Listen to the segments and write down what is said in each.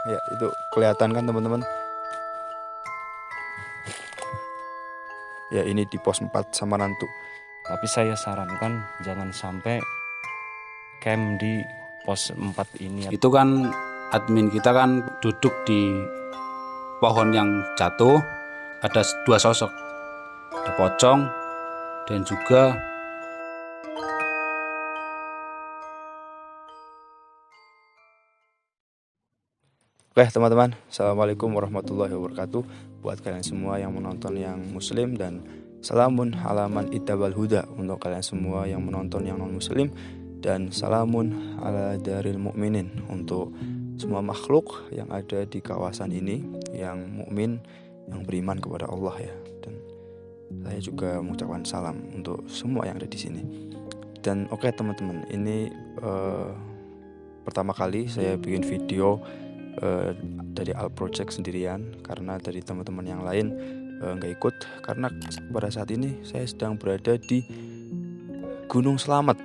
Ya, itu kelihatan kan teman-teman. Ya, ini di pos 4 Samarantu. Tapi saya sarankan jangan sampai camp di pos 4 ini. Itu kan admin kita kan duduk di pohon yang jatuh, ada dua sosok, ada pocong dan juga Oke teman-teman, Assalamualaikum warahmatullahi wabarakatuh. Buat kalian semua yang menonton yang muslim, dan salamun alaman itabal huda untuk kalian semua yang menonton yang non muslim, dan salamun ala daril mukminin untuk semua makhluk yang ada di kawasan ini yang mukmin, yang beriman kepada Allah ya. Dan saya juga mengucapkan salam untuk semua yang ada di sini. Dan oke teman-teman, ini pertama kali saya bikin video dari Al Project sendirian, karena dari teman-teman yang lain nggak ikut, karena pada saat ini saya sedang berada di Gunung Slamet,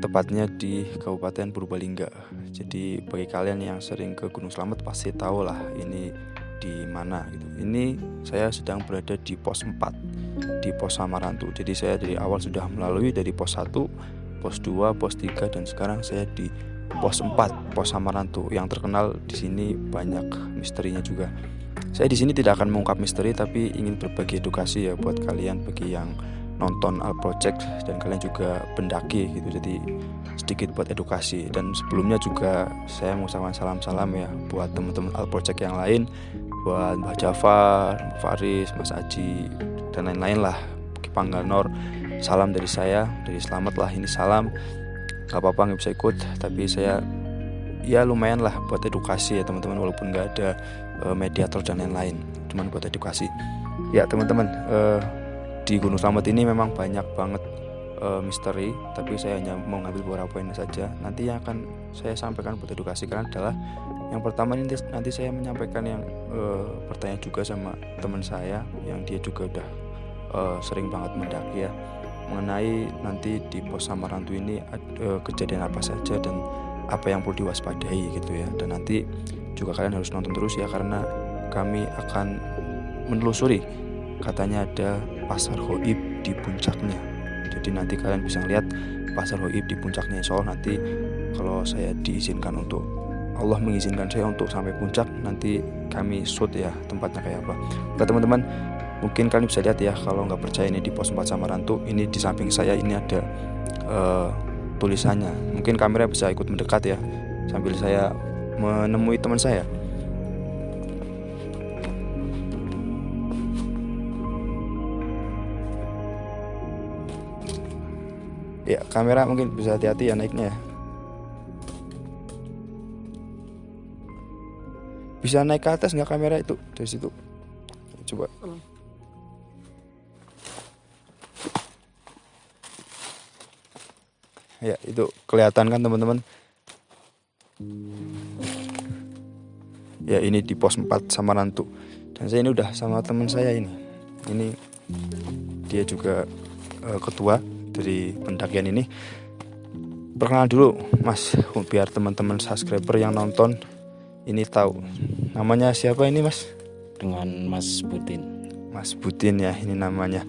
tepatnya di Kabupaten Purbalingga. Jadi bagi kalian yang sering ke Gunung Slamet pasti tahu lah ini di mana gitu. Ini saya sedang berada di pos 4, di pos Samarantu. Jadi saya dari awal sudah melalui dari pos 1, pos 2, pos 3, dan sekarang saya di pos 4, pos Samarantu, yang terkenal di sini banyak misterinya juga. Saya di sini tidak akan mengungkap misteri, tapi ingin berbagi edukasi ya buat kalian, bagi yang nonton Al Project dan kalian juga pendaki gitu. Jadi sedikit buat edukasi. Dan sebelumnya juga saya mengucapkan salam-salam ya buat teman-teman Al Project yang lain, buat Mbak Jafar, Mbak Faris, Mas Aji, dan lain-lain lah, Pangganor. Salam dari saya, dari Slamet lah, ini salam. Gak apa-apa nggak bisa ikut, tapi saya ya lumayan lah buat edukasi ya teman-teman, walaupun nggak ada mediator dan lain-lain, cuman buat edukasi ya teman-teman. Di Gunung Slamet ini memang banyak banget misteri, tapi saya hanya mau ngambil beberapa poin saja. Nanti yang akan saya sampaikan buat edukasi kalian adalah yang pertama, ini nanti saya menyampaikan yang bertanya juga sama teman saya yang dia juga udah sering banget mendaki ya, mengenai nanti di pos Samarantu ini kejadian apa saja dan apa yang perlu diwaspadai gitu ya. Dan nanti juga kalian harus nonton terus ya, karena kami akan menelusuri, katanya ada pasar goib di puncaknya. Jadi nanti kalian bisa lihat pasar goib di puncaknya. Insya Allah nanti kalau saya diizinkan, untuk Allah mengizinkan saya untuk sampai puncak, nanti kami shoot ya tempatnya kayak apa. Oke teman-teman, mungkin kalian bisa lihat ya, kalau nggak percaya ini di pos 4 Samarantu, ini di samping saya ini ada tulisannya. Mungkin kamera bisa ikut mendekat ya, sambil saya menemui teman saya. Ya, kamera mungkin bisa hati-hati ya naiknya ya. Bisa naik ke atas nggak kamera itu dari situ? Coba. Ya, itu kelihatan kan teman-teman. Ya, ini di pos 4 Samarantu. Dan saya ini udah sama teman saya ini. Ini dia juga ketua dari pendakian ini. Perkenalan dulu Mas, biar teman-teman subscriber yang nonton ini tahu. Namanya siapa ini Mas? Dengan Mas Butin. Mas Butin ya ini namanya.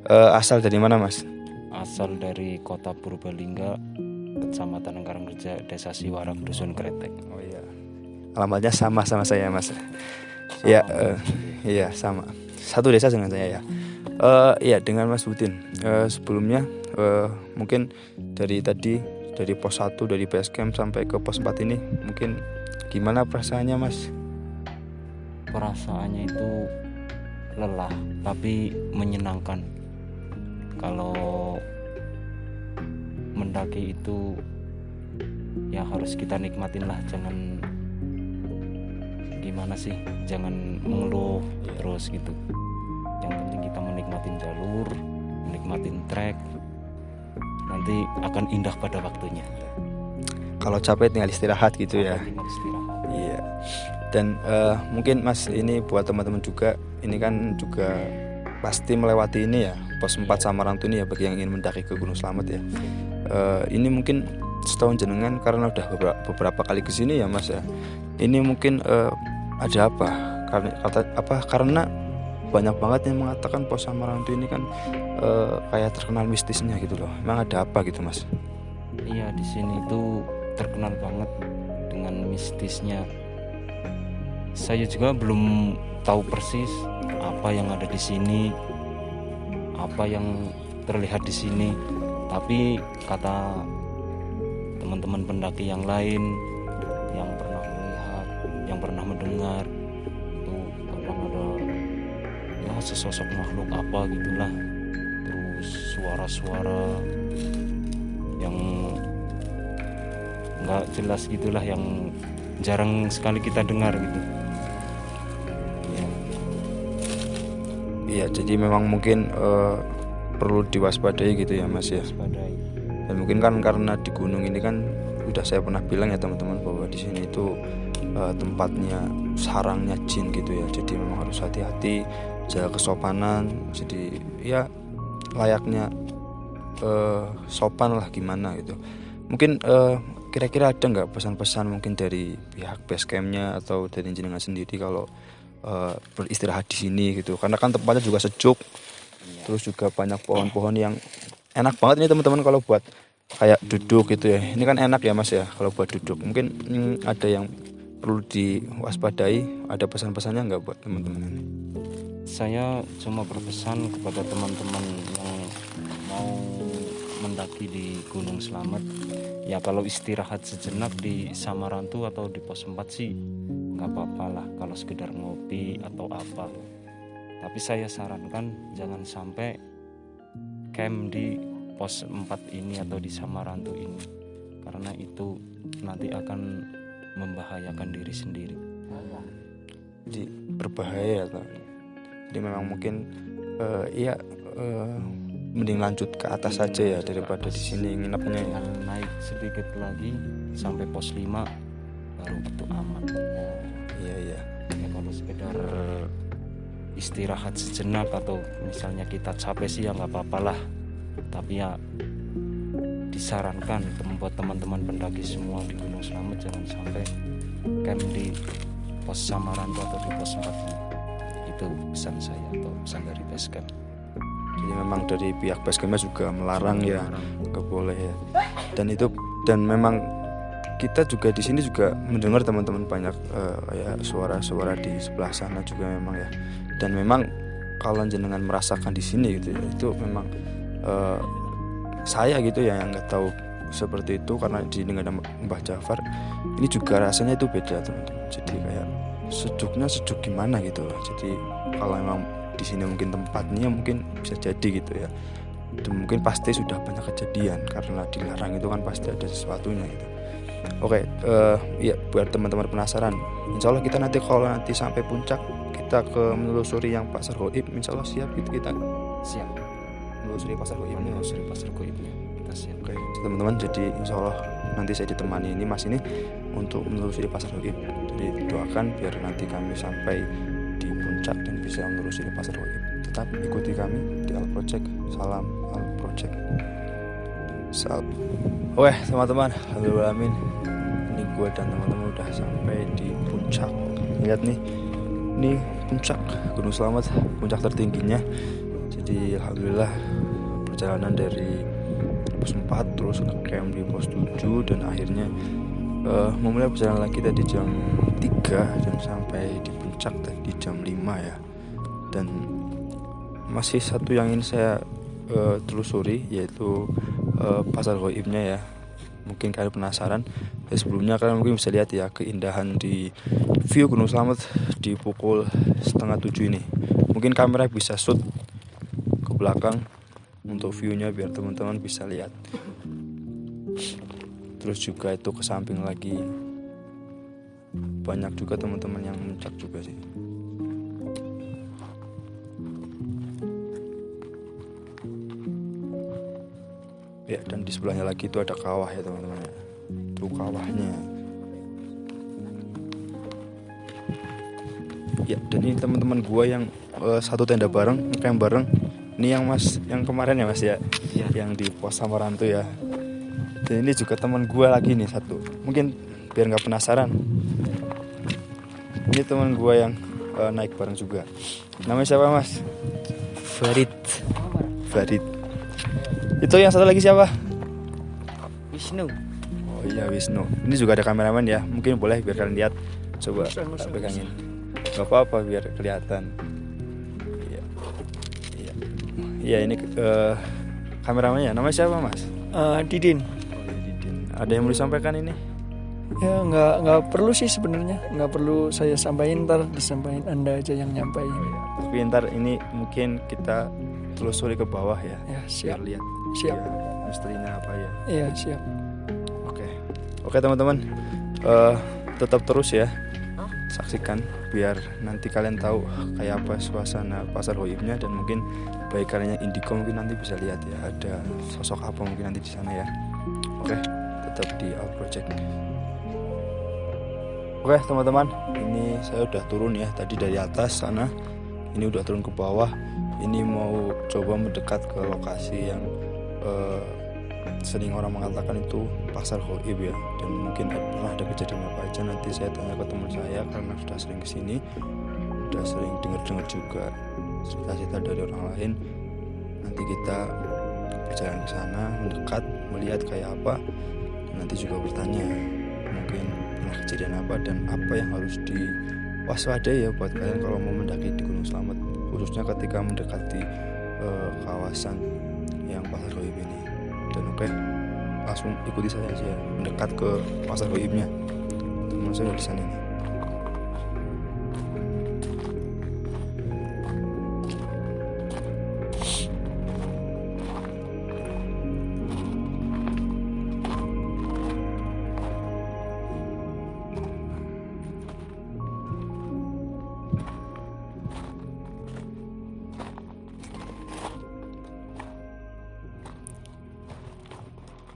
Asal dari mana Mas? Asal dari kota Purbalingga, Kecamatan Karangreja, Desa Siwarak, Dusun Kretek. Oh iya, alamatnya sama saya Mas. Ya, iya sama, satu desa dengan saya ya. Iya dengan Mas Butin. Sebelumnya mungkin dari tadi, dari pos 1, dari base camp sampai ke pos 4 ini, mungkin gimana perasaannya Mas? Perasaannya itu lelah tapi menyenangkan. Kalau mendaki itu ya harus kita nikmatin lah, jangan gimana sih, jangan mengeluh terus gitu. Yang penting kita menikmatin jalur, menikmatin trek, nanti akan indah pada waktunya. Kalau capek tinggal istirahat gitu ya. Tinggal istirahat. Iya. Dan mungkin Mas ini buat teman-teman juga, ini kan juga pasti melewati ini ya, pos 4 Samarantu ini ya, bagi yang ingin mendaki ke Gunung Slamet ya. Ini mungkin setahun jenengan karena udah beberapa kali kesini ya Mas ya. Ini mungkin ada apa? Karena banyak banget yang mengatakan Pos Samarantau ini kan kayak terkenal mistisnya gitu loh. Emang ada apa gitu Mas? Iya, di sini itu terkenal banget dengan mistisnya. Saya juga belum tahu persis apa yang ada di sini, apa yang terlihat di sini. Tapi kata teman-teman pendaki yang lain yang pernah melihat, yang pernah mendengar, itu kadang ada ya sesosok makhluk apa gitulah, terus suara-suara yang nggak jelas gitulah, yang jarang sekali kita dengar gitu. Iya, jadi memang mungkin perlu diwaspadai gitu ya Mas ya. Waspadai. Dan mungkin kan karena di gunung ini kan udah saya pernah bilang ya teman-teman bahwa di sini itu tempatnya sarangnya jin gitu ya. Jadi memang harus hati-hati, jaga kesopanan. Jadi ya layaknya sopan lah gimana gitu. Mungkin kira-kira ada nggak pesan-pesan mungkin dari pihak base campnya atau dari jenengan sendiri kalau beristirahat di sini gitu, karena kan tempatnya juga sejuk, terus juga banyak pohon-pohon yang enak banget ini teman-teman kalau buat kayak duduk gitu ya. Ini kan enak ya Mas ya kalau buat duduk. Mungkin ada yang perlu diwaspadai, ada pesan-pesannya nggak buat teman-teman ini? Saya cuma berpesan kepada teman-teman yang mau mendaki di Gunung Slamet, ya kalau istirahat sejenak di Samarantau atau di pos 4 sih nggak apa-apa lah, kalau sekedar ngopi atau apa. Tapi saya sarankan jangan sampai camp di pos 4 ini atau di Samarantau ini, karena itu nanti akan membahayakan diri sendiri. Jadi berbahaya atau jadi memang mungkin mending lanjut ke atas saja ya daripada di sini nginepnya ya. Naik sedikit lagi sampai pos 5 baru itu aman. Iya. Ya kalau sekedar istirahat sejenak atau misalnya kita capek sih ya nggak apa-apa lah. Tapi ya disarankan buat teman-teman pendaki semua di Gunung Slamet jangan sampai camp di pos Samarantau atau di pos 4 ini. Itu pesan saya atau pesan dari base camp. Jadi memang dari pihak base campnya juga melarang ya, nggak boleh ya. Dan memang kita juga di sini juga mendengar teman-teman banyak ya suara-suara di sebelah sana juga memang ya. Dan memang kalau jenengan merasakan di sini gitu ya, itu memang saya gitu ya yang nggak tahu seperti itu karena di sini nggak ada Mbah Jafar. Ini juga rasanya itu beda teman-teman. Jadi kayak sejuknya sejuk gimana gitu loh. Jadi kalau memang di sini mungkin tempatnya mungkin bisa jadi gitu ya. Dan mungkin pasti sudah banyak kejadian karena dilarang itu kan pasti ada sesuatunya gitu. Oke, ya buat teman-teman penasaran, insya Allah kita nanti kalau nanti sampai puncak kita ke menelusuri yang Pasar Goib, insya Allah siap gitu kita Siap. menelusuri Pasar Goib. Menelusuri Pasar Goibnya kita siap. Oke, teman-teman, jadi insya Allah nanti saya ditemani ini Mas ini untuk menelusuri Pasar Goib. Jadi doakan biar nanti kami sampai di puncak dan bisa menelusuri Pasar Goib. Tetap ikuti kami di Al Project. Salam Al Project. Oke teman-teman, alhamdulillah ini gue dan teman-teman udah sampai di puncak. Lihat nih, ini puncak Gunung Slamet, puncak tertingginya. Jadi alhamdulillah perjalanan dari pos 4 terus ngecamp di pos 7 dan akhirnya memulai perjalanan kita di jam 3 dan sampai di puncak tadi jam 5 ya. Dan masih satu yang ingin saya telusuri yaitu Pasar Goibnya ya. Mungkin kalian penasaran. Sebelumnya kalian mungkin bisa lihat ya keindahan di view Gunung Slamet di pukul 6:30 ini. Mungkin kamera bisa shoot ke belakang untuk view-nya biar teman-teman bisa lihat. Terus juga itu ke samping lagi banyak juga teman-teman yang mencak juga sih. Ya, dan di sebelahnya lagi itu ada kawah ya teman-teman. Itu kawahnya. Ya, dan ini teman-teman gua yang satu tenda bareng, camp bareng. Ini yang Mas, yang kemarin ya Mas ya, yang di pos Samarantau ya. Dan ini juga teman gue lagi nih satu. Mungkin biar nggak penasaran. Ini teman gue yang naik bareng juga. Namanya siapa mas? Farid. Farid. Itu yang satu lagi siapa? Wisnu. Oh iya Wisnu. Ini juga ada kameramen ya. Mungkin boleh biar kalian lihat. Coba tak pegangin. Gak apa-apa biar kelihatan. Iya. Iya. Iya ini kameramennya. Namanya siapa mas? Didin. Ada yang mau disampaikan ini? Ya nggak perlu sih sebenarnya, nggak perlu saya sampaikan, ntar disampaikan Anda aja yang nyampain. Tapi ntar ini mungkin kita telusuri ke bawah ya. Ya siap. Biar lihat. Siap. Ya, misterinya apa ya? Iya siap. Oke teman-teman, tetap terus ya saksikan biar nanti kalian tahu kayak apa suasana pasar goibnya, dan mungkin bagi kalian yang indigo mungkin nanti bisa lihat ya ada sosok apa mungkin nanti di sana ya. Oke, tetap di Out Project. Oke teman-teman, ini saya udah turun ya tadi dari atas sana. Ini udah turun ke bawah. Ini mau coba mendekat ke lokasi yang sering orang mengatakan itu pasar goib ya. Dan mungkin pernah ada kejadian apa aja, nanti saya tanya ke teman saya karena sudah sering kesini, sudah sering dengar juga cerita-cerita dari orang lain. Nanti kita berjalan ke sana, mendekat, melihat kayak apa. Nanti juga bertanya mungkin pernah kejadian apa dan apa yang harus diwaspadai ya buat kalian kalau mau mendaki di Gunung Slamet, khususnya ketika mendekati kawasan yang pasar goib ini. Dan oke, langsung ikuti saya aja mendekat ke pasar goibnya. Teman saya udah di sana nih.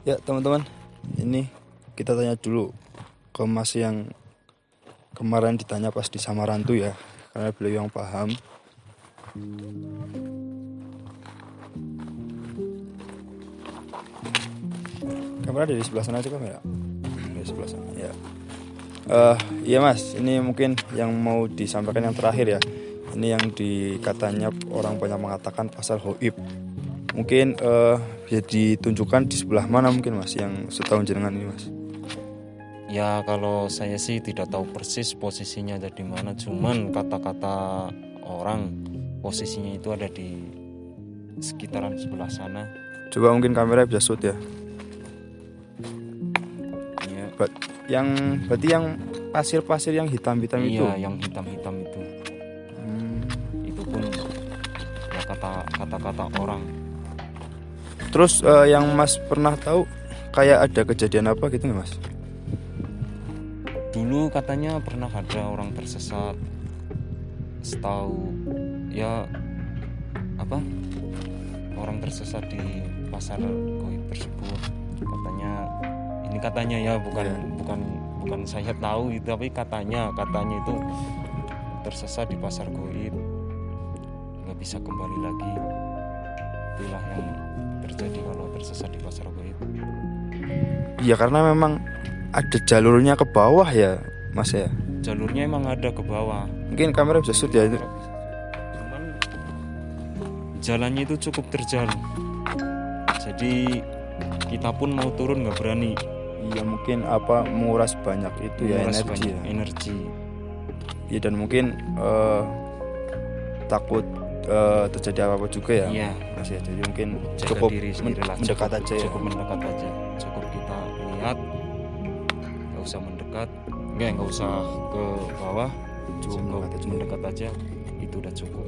Ya teman-teman, ini kita tanya dulu ke mas yang kemarin ditanya pas di Samarantu ya, karena beliau yang paham. Kamera dari sebelah sana aja kamera. Dari sebelah sana ya. Iya mas, ini mungkin yang mau disampaikan yang terakhir ya. Ini yang katanya orang banyak mengatakan pasar goib. Mungkin bisa ditunjukkan di sebelah mana mungkin mas yang setahun jenengan ini mas? Ya kalau saya sih tidak tahu persis posisinya ada di mana, cuman kata-kata orang posisinya itu ada di sekitaran sebelah sana. Coba mungkin kamera bisa shoot ya. Ya. Berarti yang pasir-pasir yang hitam-hitam itu? Iya, yang hitam-hitam itu. Itu pun ya kata-kata orang. Terus yang mas pernah tahu kayak ada kejadian apa gitu nggak mas? Dulu katanya pernah ada orang tersesat, setahu ya apa, orang tersesat di pasar goib tersebut. Katanya ya bukan saya tahu itu, tapi katanya itu tersesat di pasar goib, nggak bisa kembali lagi. Itulah yang terjadi kalau tersesat di pasar goib. Iya, karena memang ada jalurnya ke bawah ya mas ya. Jalurnya emang ada ke bawah. Mungkin kamera bisa shoot ya itu. Cuman jalannya itu cukup terjal, jadi kita pun mau turun nggak berani. Iya, mungkin menguras banyak itu ya, energi. Iya, dan mungkin takut terjadi apa-apa juga ya. Iya. Mas ya, jadi mungkin Jaga cukup diri sendirilah, mendekat aja ya. Cukup mendekat aja. Cukup kita lihat, nggak usah mendekat, nggak usah ke bawah, cukup mendekat aja. Itu udah cukup.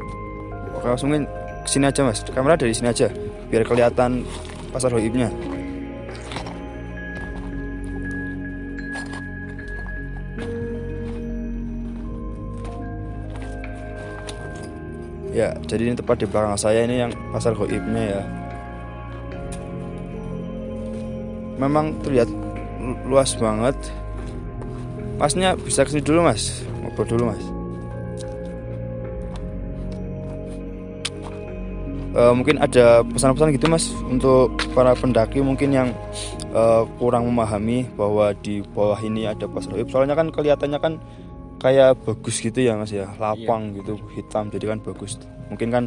Oke, langsungin sini aja mas, kamera dari sini aja biar kelihatan pasar goibnya. Ya, jadi ini tepat di belakang saya ini yang pasar goibnya ya. Memang terlihat luas banget. Masnya bisa kesini dulu mas, ngobrol dulu mas. Mungkin ada pesan-pesan gitu mas untuk para pendaki mungkin yang kurang memahami bahwa di bawah ini ada pasar gaib. Soalnya kan kelihatannya kan kayak bagus gitu ya Mas ya, lapang gitu, hitam, jadi kan bagus. Mungkin kan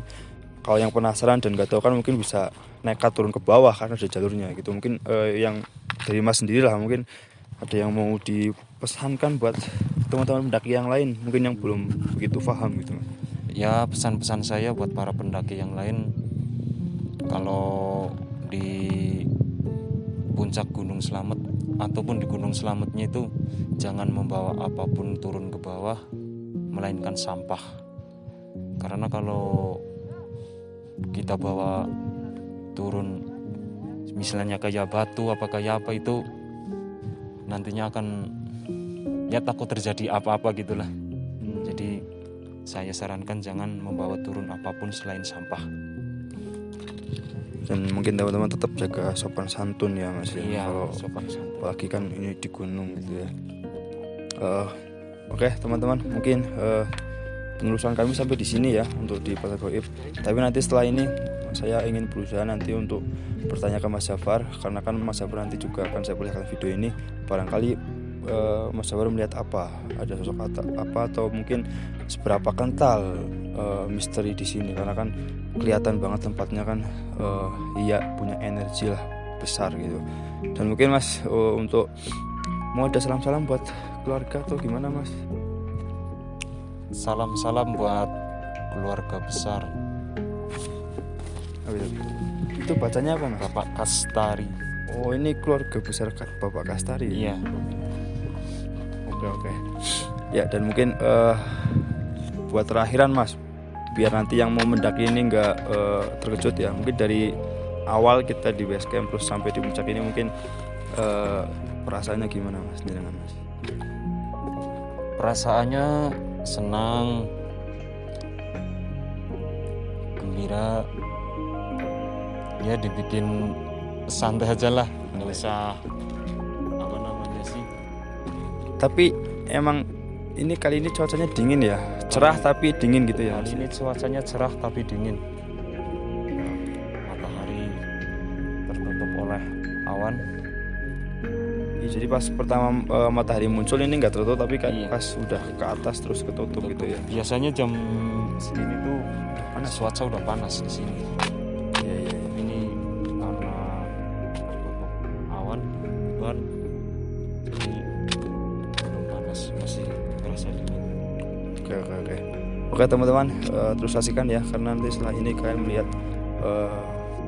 kalau yang penasaran dan nggak tahu kan mungkin bisa nekat turun ke bawah karena ada jalurnya gitu. Mungkin yang dari Mas sendiri lah, mungkin ada yang mau dipesankan buat teman-teman pendaki yang lain mungkin yang belum begitu paham gitu. Ya, pesan-pesan saya buat para pendaki yang lain, kalau di puncak Gunung Slamet ataupun di Gunung Slametnya itu jangan membawa apapun turun ke bawah melainkan sampah. Karena kalau kita bawa turun misalnya kayak batu apa kayak apa, itu nantinya akan ya takut terjadi apa-apa gitulah. Jadi saya sarankan jangan membawa turun apapun selain sampah. Dan mungkin teman-teman tetap jaga sopan santun ya Mas ya. Iya, Kalau sopan santun. apalagi kan ini di gunung gitu ya. Oke teman-teman, mungkin penelusuran kami sampai di sini ya untuk di pasar gaib. Tapi nanti setelah ini saya ingin berusaha nanti untuk bertanya ke Mas Jafar, karena kan Mas Jafar nanti juga akan saya perlihatkan video ini. Barangkali Mas Jafar melihat apa, ada sosok apa atau mungkin seberapa kental misteri di sini, karena kan kelihatan banget tempatnya kan iya punya energi lah besar gitu. Dan mungkin Mas untuk mau ada salam-salam buat keluarga atau gimana Mas? Salam-salam buat keluarga besar Itu bacanya apa Mas? Bapak Kastari. Oh ini keluarga besar Bapak Kastari. Iya. Oke. Ya dan mungkin buat terakhiran Mas, biar nanti yang mau mendaki ini nggak terkejut ya. Mungkin dari awal kita di base camp terus sampai di puncak ini mungkin perasaannya gimana Mas dengan Mas? Perasaannya senang, gembira, ya dibikin santai aja lah, nggak usah apa namanya sih. Tapi emang ini kali ini cuacanya dingin ya, cerah tapi dingin gitu ya. Kali ini cuacanya cerah tapi dingin, matahari tertutup oleh awan. Ya, jadi pas pertama matahari muncul ini nggak tertutup, tapi kan Iya. pas udah ke atas terus ketutup gitu ya. Biasanya jam segini tuh panas, cuaca udah panas di sini. Iya. Ini karena tertutup awan ban, jadi belum panas, masih terasa dingin. Oke teman-teman, terus saksikan ya, karena nanti setelah ini kalian melihat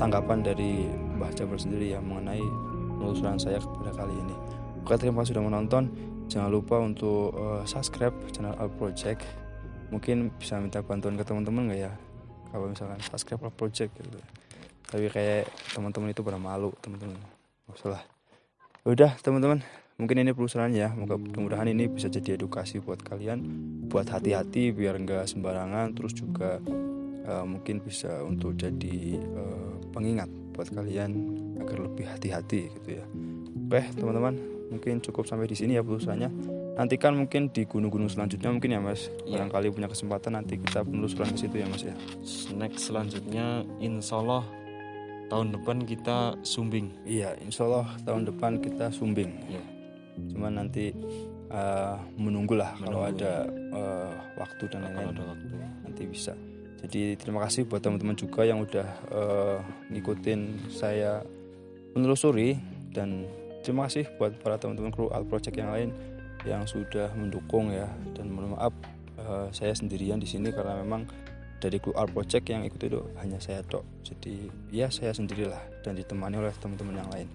tanggapan dari Mbah Jafar sendiri ya mengenai penelusuran saya pada kali ini. Oke, terima kasih sudah menonton. Jangan lupa untuk subscribe channel Al Project. Mungkin bisa minta bantuan ke teman-teman nggak ya, kalau misalkan subscribe Al Project gitu. Tapi kayak teman-teman itu pada malu teman-teman. Masalah. Udah teman-teman, mungkin ini penelusurannya ya. Mudah-mudahan ini bisa jadi edukasi buat kalian, buat hati-hati biar nggak sembarangan. Terus juga mungkin bisa untuk jadi pengingat buat kalian agar lebih hati-hati gitu ya. Oke teman-teman, mungkin cukup sampai di sini ya penelusurannya. Nanti kan mungkin di gunung-gunung selanjutnya mungkin ya Mas, barangkali punya kesempatan nanti kita penelusuran ke situ ya Mas ya. Next selanjutnya insya Allah tahun depan kita Sumbing. Iya, insya Allah tahun depan kita Sumbing. Ya. Cuman nanti menunggulah kalau ada waktu dan Kalau lain-lain ada waktu. nanti bisa. Jadi terima kasih buat teman-teman juga yang udah ngikutin saya menelusuri, dan terima kasih buat para teman-teman kru Al Project yang lain yang sudah mendukung ya. Dan mohon maaf saya sendirian di sini karena memang dari kru Al Project yang ikut itu hanya saya tok. Jadi ya saya sendirilah dan ditemani oleh teman-teman yang lain.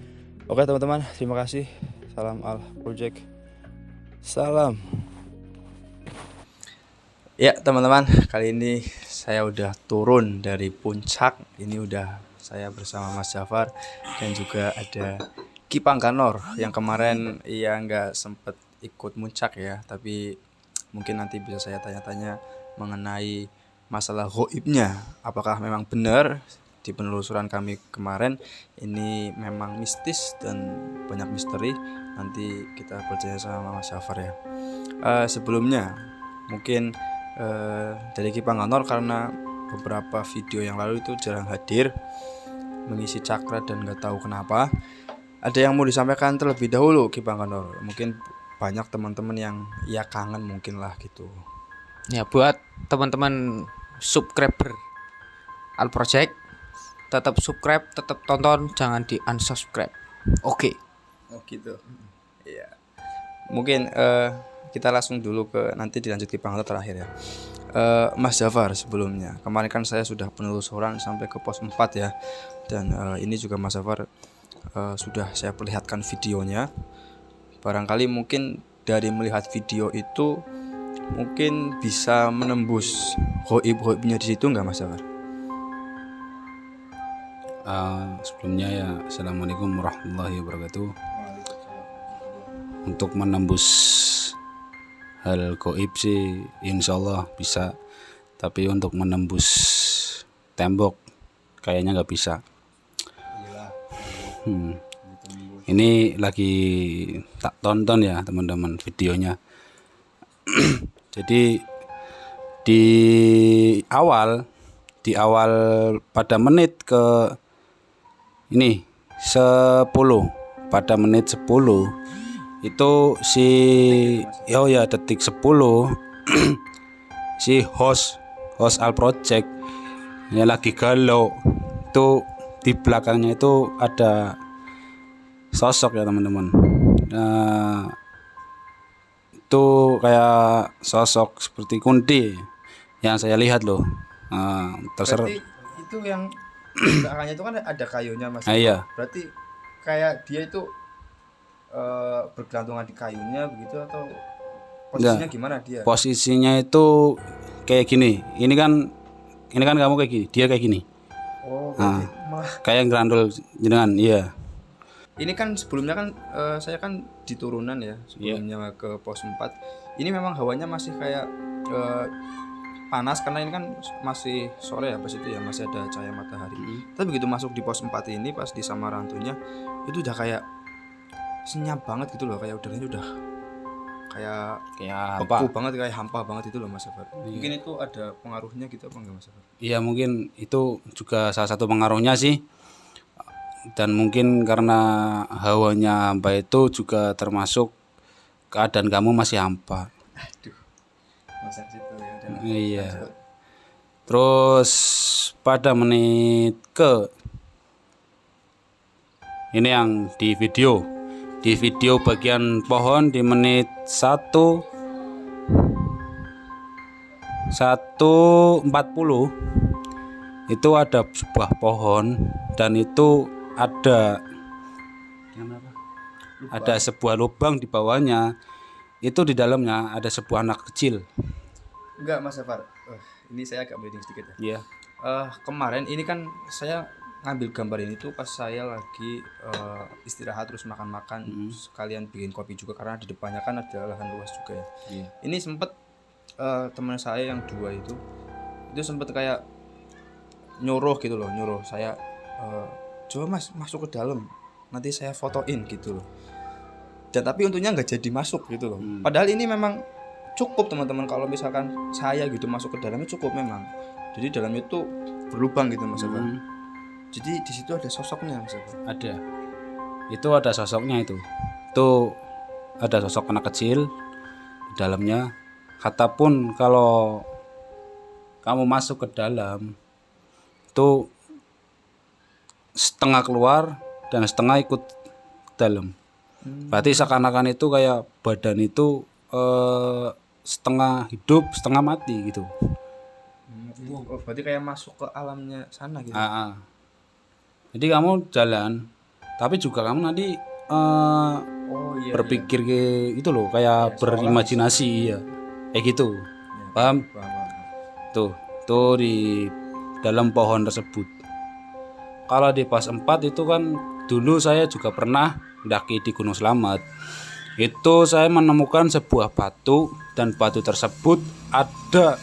Oke teman-teman, terima kasih. Salam Al Project. Salam. Ya teman-teman, kali ini saya udah turun dari puncak. Ini udah saya bersama Mas Jafar dan juga ada Ki Pangkanor yang kemarin ya nggak sempet ikut muncak ya, tapi mungkin nanti bisa saya tanya-tanya mengenai masalah gaibnya. Apakah memang benar di penelusuran kami kemarin ini memang mistis dan banyak misteri? Nanti kita percaya sama Mas Jafar ya. Sebelumnya mungkin dari Ki Pangkanor karena beberapa video yang lalu itu jarang hadir mengisi cakra dan nggak tahu kenapa. ada yang mau disampaikan terlebih dahulu Ki Bang Kanor? Mungkin banyak teman-teman yang ya kangen mungkin lah gitu. Ya buat teman-teman subscriber Al Project, tetap subscribe, tetap tonton, jangan di unsubscribe. Oke. Oh gitu. Iya. Mungkin kita langsung dulu ke nanti dilanjut Ki Bang Kanor terakhir ya. Mas Jafar sebelumnya. Kemarin kan saya sudah penelusuran sampai ke pos 4 ya. Dan ini juga Mas Jafar sudah saya perlihatkan videonya. Barangkali mungkin dari melihat video itu mungkin bisa menembus ghaib-ghaibnya di situ nggak Mas Jafar? Sebelumnya ya assalamualaikum warahmatullahi wabarakatuh. Untuk menembus hal gaib sih insyaallah bisa, tapi untuk menembus tembok kayaknya nggak bisa. Ini lagi tak tonton ya teman-teman videonya. Jadi di awal pada menit ke ini 10 pada menit 10 itu detik 10 si host Al Project ini lagi galau. Itu di belakangnya itu ada sosok ya teman-teman. Itu kayak sosok seperti kunti yang saya lihat loh. Terserah. Berarti itu yang belakangnya itu kan ada kayunya Mas. Iya. Berarti kayak dia itu bergelantungan di kayunya begitu atau posisinya gimana dia? Posisinya itu kayak gini. Ini kan kamu kayak gini, dia kayak gini. Oh, kayak gerandul jenengan, iya. Ini kan sebelumnya kan saya kan di turunan ya sebelumnya ke pos 4. Ini memang hawanya masih kayak panas karena ini kan masih sore ya pas itu ya, masih ada cahaya matahari. Tapi begitu masuk di pos 4 ini pas di Samarantunya itu udah kayak senyap banget gitu loh, kayak udaranya udah kayak beku banget, kayak hampa banget itu loh Mas Safar. Mungkin itu ada pengaruhnya gitu apa enggak Mas Safar? Iya mungkin itu juga salah satu pengaruhnya sih. Dan mungkin karena hawanya hampa itu juga termasuk keadaan kamu masih hampa. Aduh. Masa situ ya. Iya. Terus pada menit ke ini yang di video bagian pohon di menit 1:40 itu ada sebuah pohon dan itu ada sebuah lubang di bawahnya. Itu di dalamnya ada sebuah anak kecil. Enggak Mas Safar. Ini saya agak bleeding sedikit ya. Iya. Kemarin ini kan saya ngambil gambar ini tuh pas saya lagi istirahat terus makan-makan sekalian bikin kopi juga karena di depannya kan ada lahan luas juga ya. Ini sempet teman saya yang 2 itu sempet kayak nyuruh saya coba Mas masuk ke dalam nanti saya fotoin gitu loh. Dan tapi untungnya nggak jadi masuk gitu loh. Padahal ini memang cukup teman-teman kalau misalkan saya gitu masuk ke dalamnya cukup memang. Jadi dalamnya itu berlubang gitu Mas Safar. Jadi di situ ada sosoknya Mas Safar. Ada. Itu ada sosoknya itu. Itu ada sosok anak kecil di dalamnya. Katapun kalau kamu masuk ke dalam itu setengah keluar dan setengah ikut ke dalam. Berarti seakan-akan itu kayak badan itu setengah hidup setengah mati gitu. Oh, berarti kayak masuk ke alamnya sana gitu. Jadi kamu jalan, tapi juga kamu nanti berpikir ke itu loh, kayak berimajinasi ya, kayak gitu. Paham? Tuh di dalam pohon tersebut. Kalau di pos 4 itu kan dulu saya juga pernah mendaki di Gunung Slamet. Itu saya menemukan sebuah batu dan batu tersebut ada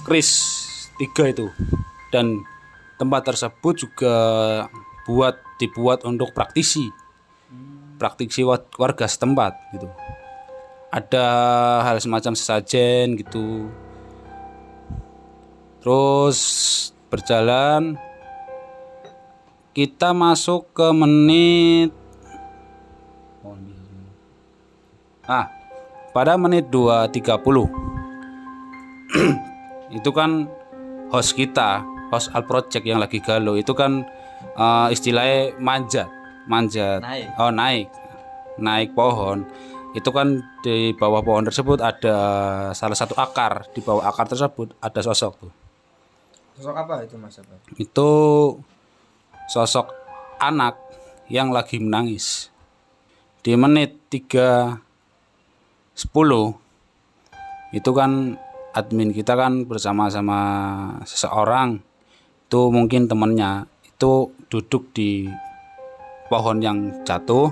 kris 3 itu. Dan tempat tersebut juga dibuat untuk praktisi warga setempat gitu. Ada hal semacam sesajen gitu. Terus berjalan kita masuk ke menit pada menit 2.30 itu kan host kita, host Al Project yang lagi galau itu kan istilahnya manjat naik pohon. Itu kan di bawah pohon tersebut ada salah satu akar, di bawah akar tersebut ada sosok tuh. Sosok apa itu Mas Sabar? Itu sosok anak yang lagi menangis. Di menit 3.10 itu kan admin kita kan bersama-sama seseorang, itu mungkin temennya itu duduk di pohon yang jatuh,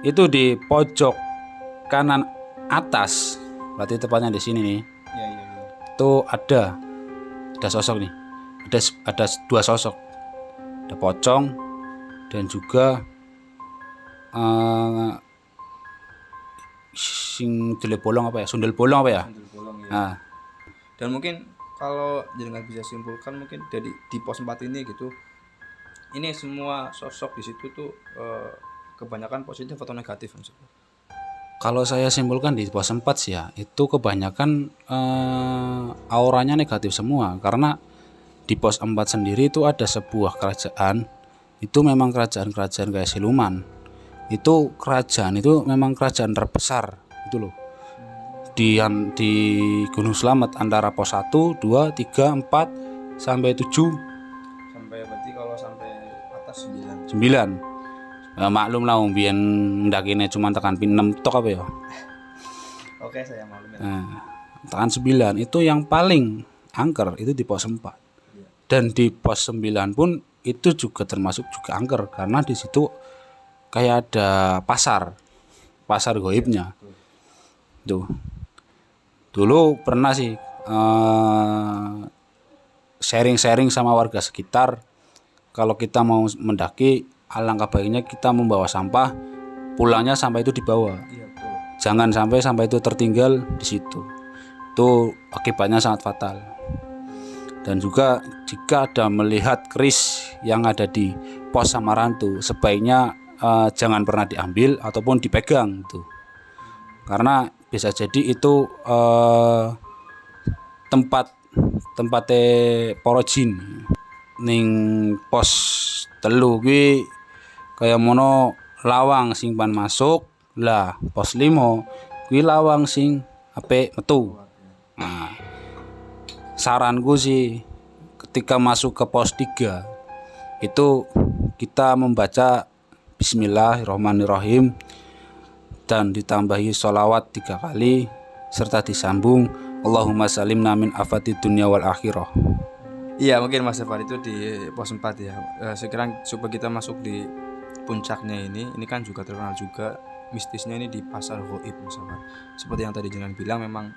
itu di pojok kanan atas, berarti tepatnya di sini nih. Iya. Itu ada sosok nih, ada dua sosok, ada pocong dan juga sing dele bolong apa ya, sundel bolong apa ya. Nah, Dan mungkin kalau jenengan bisa simpulkan mungkin dari di pos 4 ini gitu, ini semua sosok di situ tuh kebanyakan positif atau negatif Mas Sabar? kalau saya simpulkan di pos 4 sih ya, itu kebanyakan auranya negatif semua, karena di pos 4 sendiri itu ada sebuah kerajaan, itu memang kerajaan kayak siluman. Itu kerajaan itu memang kerajaan terbesar itu loh. Di Gunung Slamet antara pos 1, 2, 3, 4 sampai 7, Sampai berarti kalau sampai atas 9. 9. Maklum lah wong biyen ndakine cuma tekan pin 6 tok apa ya. Oke, saya maklum ya. Nah, tekan 9 itu yang paling angker itu di pos 4. Dan di pos 9 pun itu juga termasuk juga angker karena di situ kayak ada pasar goibnya. Tuh. Dulu pernah sih sharing-sharing sama warga sekitar, kalau kita mau mendaki alangkah baiknya kita membawa sampah, pulangnya sampah itu dibawa. Iya, betul. Jangan sampai sampah itu tertinggal di situ. Itu akibatnya sangat fatal. Dan juga jika ada melihat keris yang ada di pos Samarantu, sebaiknya jangan pernah diambil ataupun dipegang tuh. Karena bisa jadi itu tempatnya para jin. Ning pos 3 kuwi kaya mono lawang sing pan masuk, lah pos 5 kuwi lawang sing apik metu. Nah, saranku sih ketika masuk ke pos 3 itu kita membaca Bismillahirrahmanirrahim dan ditambahi sholawat 3 kali serta disambung Allahumma salimna min afati dunya wal akhirah. Iya, mungkin Mas Sabar itu di pos 4 ya. Sekarang supaya kita masuk di puncaknya ini kan juga terkenal juga mistisnya ini di Pasar Ghaib Mas Sabar. Seperti yang tadi jangan bilang memang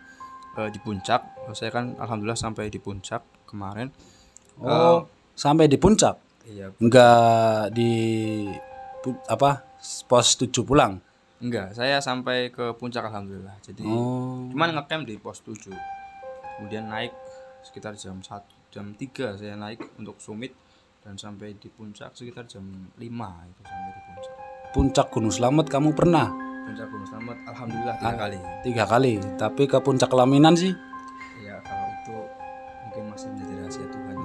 di puncak. Saya kan alhamdulillah sampai di puncak kemarin. Sampai di puncak? Iya. Enggak di pos 7 pulang? Enggak, saya sampai ke puncak alhamdulillah. Jadi cuman ngecamp di pos 7. Kemudian naik sekitar jam 3 saya naik untuk summit dan sampai di puncak sekitar jam 5 itu sampai di puncak. Puncak Gunung Slamet kamu pernah? Puncak Gunung Slamet alhamdulillah 3 kali. 3 kali. Tapi ke puncak Kelaminan sih? Ya kalau itu mungkin masih menjadi rahasia Tuhan.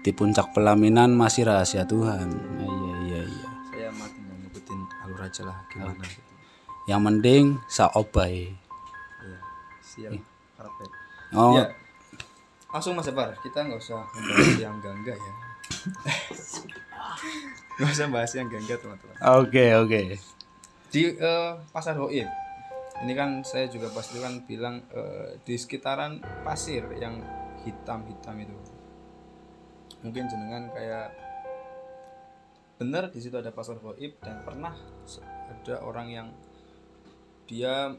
Di puncak Pelaminan masih rahasia Tuhan. Iya. Saya mati nggak ngikutin alur aja lah gimana gitu. Yang penting saobai. Iya, siap. Karpet. Oh, Ya. Langsung Mas Sabar, kita nggak usah membahas yang enggak ya. Nggak usah bahas yang enggak teman-teman. Oke. Di Pasar Ghaib ini kan saya juga pasti kan bilang di sekitaran pasir yang hitam-hitam itu. Mungkin jenengan kayak bener di situ ada Pasar Ghaib dan pernah ada orang yang dia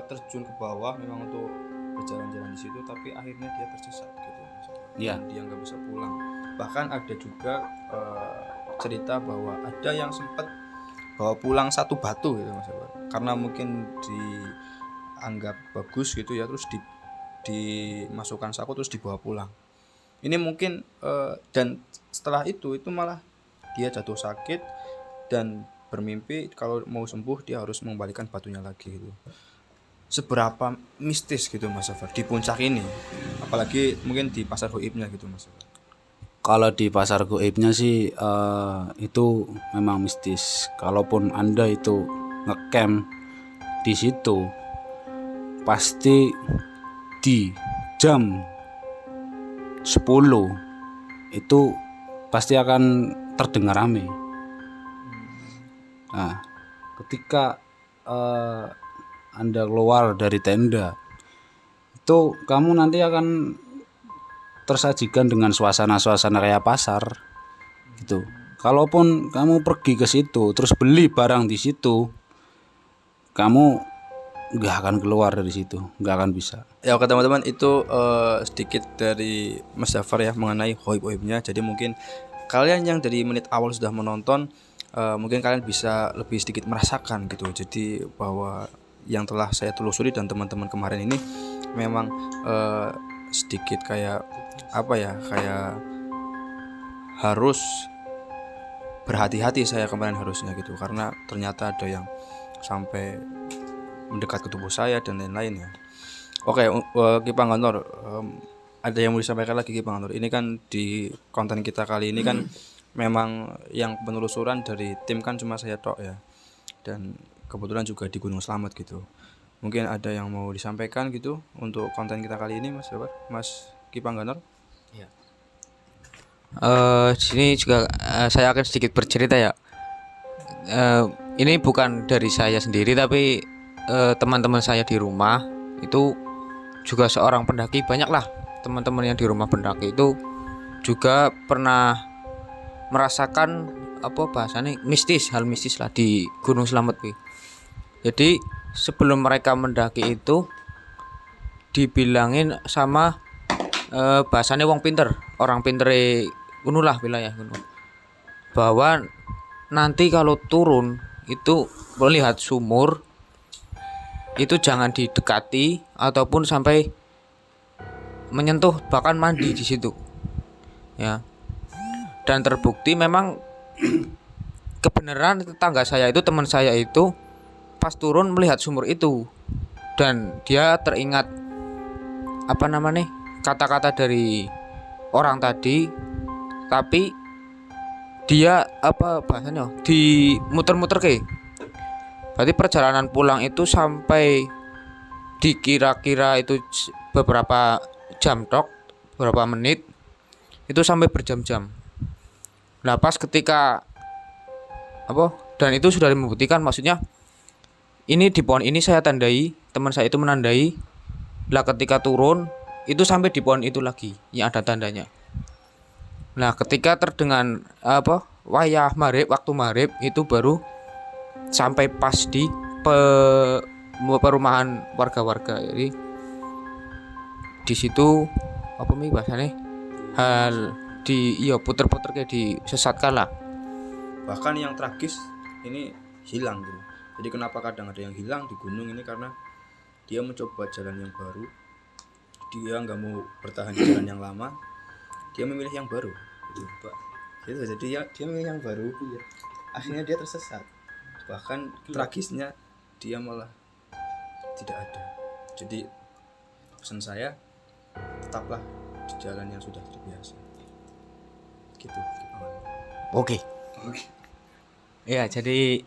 terjun ke bawah memang untuk berjalan-jalan di situ, tapi akhirnya dia tersesat gitu. Iya. Dia nggak bisa pulang. Bahkan ada juga cerita bahwa ada yang sempat bawa pulang satu batu gitu Mas Sabar. Karena mungkin dianggap bagus gitu ya, terus dimasukkan saku terus dibawa pulang. Ini mungkin dan setelah itu malah dia jatuh sakit dan bermimpi kalau mau sembuh dia harus mengembalikan batunya lagi gitu. Seberapa mistis gitu Mas Safar di puncak ini, apalagi mungkin di pasar goibnya gitu Mas Safar. Kalau di pasar goibnya sih itu memang mistis. Kalaupun Anda itu ngecamp di situ, pasti di jam 10 itu pasti akan terdengar rame. Nah, ketika Anda keluar dari tenda, itu kamu nanti akan tersajikan dengan suasana-suasana kayak pasar gitu. Kalaupun kamu pergi ke situ terus beli barang di situ, kamu nggak akan keluar dari situ, nggak akan bisa. Ya oke teman-teman, itu sedikit dari Mas Jafar ya mengenai goib-goibnya. Jadi mungkin kalian yang dari menit awal sudah menonton, mungkin kalian bisa lebih sedikit merasakan gitu. Jadi bahwa yang telah saya telusuri dan teman-teman kemarin ini memang sedikit kayak apa ya, kayak harus berhati-hati saya kemarin harusnya gitu, karena ternyata ada yang sampai mendekat ke tubuh saya dan lain-lain ya. Oke, Ki Pangganur, ada yang mau disampaikan lagi Ki Pangganur? Ini kan di konten kita kali ini kan memang yang penelusuran dari tim kan cuma saya tok ya, dan kebetulan juga di Gunung Slamet gitu. Mungkin ada yang mau disampaikan gitu untuk konten kita kali ini Mas Jafar, Mas Ki Pangganur? Di sini juga saya akan sedikit bercerita ya. Ini bukan dari saya sendiri, tapi teman-teman saya di rumah itu juga seorang pendaki. Banyaklah teman-teman yang di rumah pendaki itu juga pernah merasakan apa bahasanya mistis, hal mistis lah di Gunung Slamet. Jadi sebelum mereka mendaki itu dibilangin sama bahasanya wong pinter, orang pintere gunung lah wilayah gunung, bahwa nanti kalau turun itu melihat sumur itu jangan didekati ataupun sampai menyentuh, bahkan mandi di situ ya. Dan terbukti memang kebenaran tetangga saya itu, teman saya itu pas turun melihat sumur itu, dan dia teringat apa namanya kata-kata dari orang tadi, tapi dia apa bahasanya di muter-muter ke. Berarti perjalanan pulang itu sampai dikira-kira itu beberapa jam tok, beberapa menit, itu sampai berjam-jam. Nah pas ketika apa, dan itu sudah membuktikan, maksudnya ini di pohon ini saya tandai, teman saya itu menandai. Lah ketika turun itu sampai di pohon itu lagi yang ada tandanya. Nah ketika terdengar apa wayah maghrib, waktu maghrib itu baru sampai pas di perumahan warga-warga. Jadi di situ apa nih bahasanya hal di puter-puter kayak disesatkan lah. Bahkan yang tragis ini hilang gitu. Jadi kenapa kadang ada yang hilang di gunung ini, karena dia mencoba jalan yang baru, dia nggak mau bertahan di jalan yang lama, dia memilih yang baru gitu Pak. Gitu, jadi dia memilih yang baru, akhirnya dia tersesat. Bahkan tragisnya dia malah tidak ada. Jadi pesan saya, tetaplah di jalan yang sudah terbiasa gitu. Oke. Ya jadi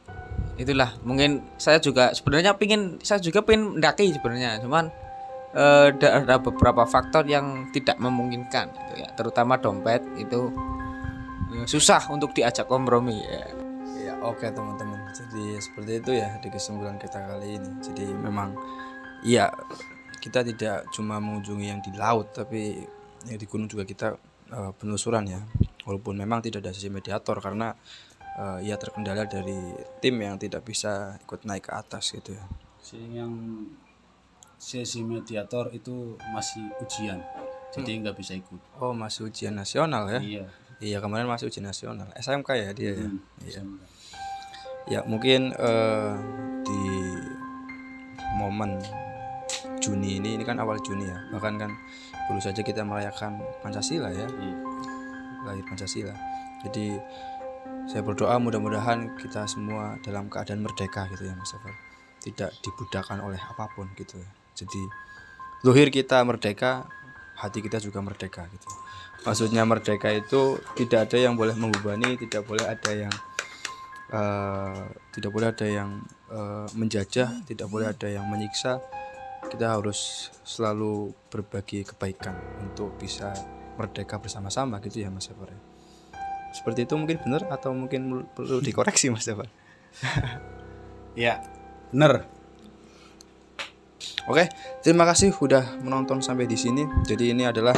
itulah, mungkin saya juga sebenarnya pengen mendaki sebenarnya, cuman ada beberapa faktor yang tidak memungkinkan gitu ya, terutama dompet itu susah untuk diajak kompromi ya. Ya oke teman-teman, jadi seperti itu ya di kesimpulan kita kali ini. Jadi memang iya, kita tidak cuma mengunjungi yang di laut, tapi yang di gunung juga kita penelusuran ya, walaupun memang tidak ada sisi mediator karena ia terkendala dari tim yang tidak bisa ikut naik ke atas gitu ya. Yang sesi mediator itu masih ujian, jadi nggak bisa ikut. Oh masih ujian nasional ya? Iya. Iya kemarin masih ujian nasional, SMK ya dia ya. Iya. SMK. Ya mungkin di momen Juni ini kan awal Juni ya, bahkan kan baru saja kita merayakan Pancasila ya, lahir Pancasila. Jadi saya berdoa mudah-mudahan kita semua dalam keadaan merdeka gitu ya Mas Safar, tidak dibudakan oleh apapun gitu ya. Jadi lahir kita merdeka, hati kita juga merdeka gitu. Maksudnya merdeka itu tidak ada yang boleh membebani, tidak boleh ada yang menjajah, tidak boleh ada yang menyiksa. Kita harus selalu berbagi kebaikan untuk bisa merdeka bersama-sama gitu ya Mas Jafar. Seperti itu mungkin benar atau mungkin perlu dikoreksi Mas Jafar? Ya, bener. Oke, terima kasih udah menonton sampai di sini. Jadi ini adalah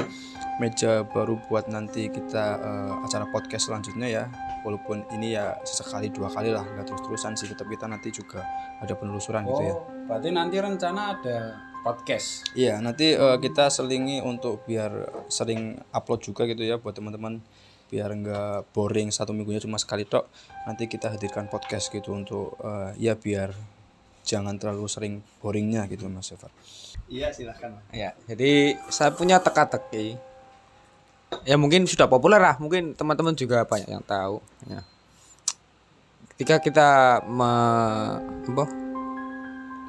meja baru buat nanti kita acara podcast selanjutnya ya. Walaupun ini ya sesekali 2 kali lah, nggak terus-terusan sih. Tetap kita nanti juga ada penelusuran gitu ya. Berarti nanti rencana ada podcast. Iya, nanti kita selingi untuk biar sering upload juga gitu ya buat teman-teman, biar nggak boring 1 minggunya cuma sekali tok. Nanti kita hadirkan podcast gitu untuk ya biar jangan terlalu sering boringnya gitu Mas Safar. Iya, silakan. Ya, jadi saya punya teka-teki. Ya mungkin sudah populer lah, mungkin teman-teman juga banyak yang tahu. Ya. Ketika kita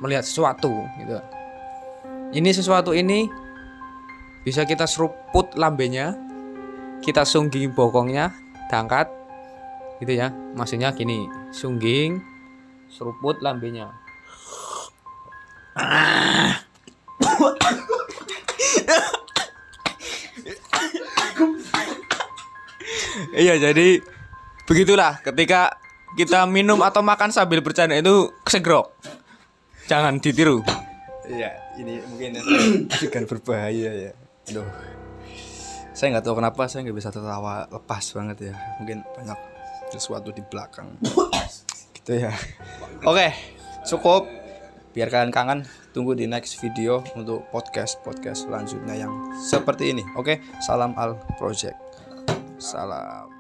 melihat sesuatu, gitu. Sesuatu ini bisa kita seruput lambenya, kita sungging bokongnya, diangkat, gitu ya. Maksudnya gini, sungging, seruput lambenya. Iya, jadi begitulah ketika kita minum atau makan sambil bercanda itu kesegrok. Jangan ditiru. Iya, ini mungkin adegan berbahaya ya. Aduh, saya nggak tahu kenapa saya nggak bisa tertawa lepas banget ya. Mungkin banyak sesuatu di belakang. Gitu ya. Oke, cukup. Biar kalian kangen, tunggu di next video untuk podcast selanjutnya yang seperti ini. Oke, salam Al Project. Salam.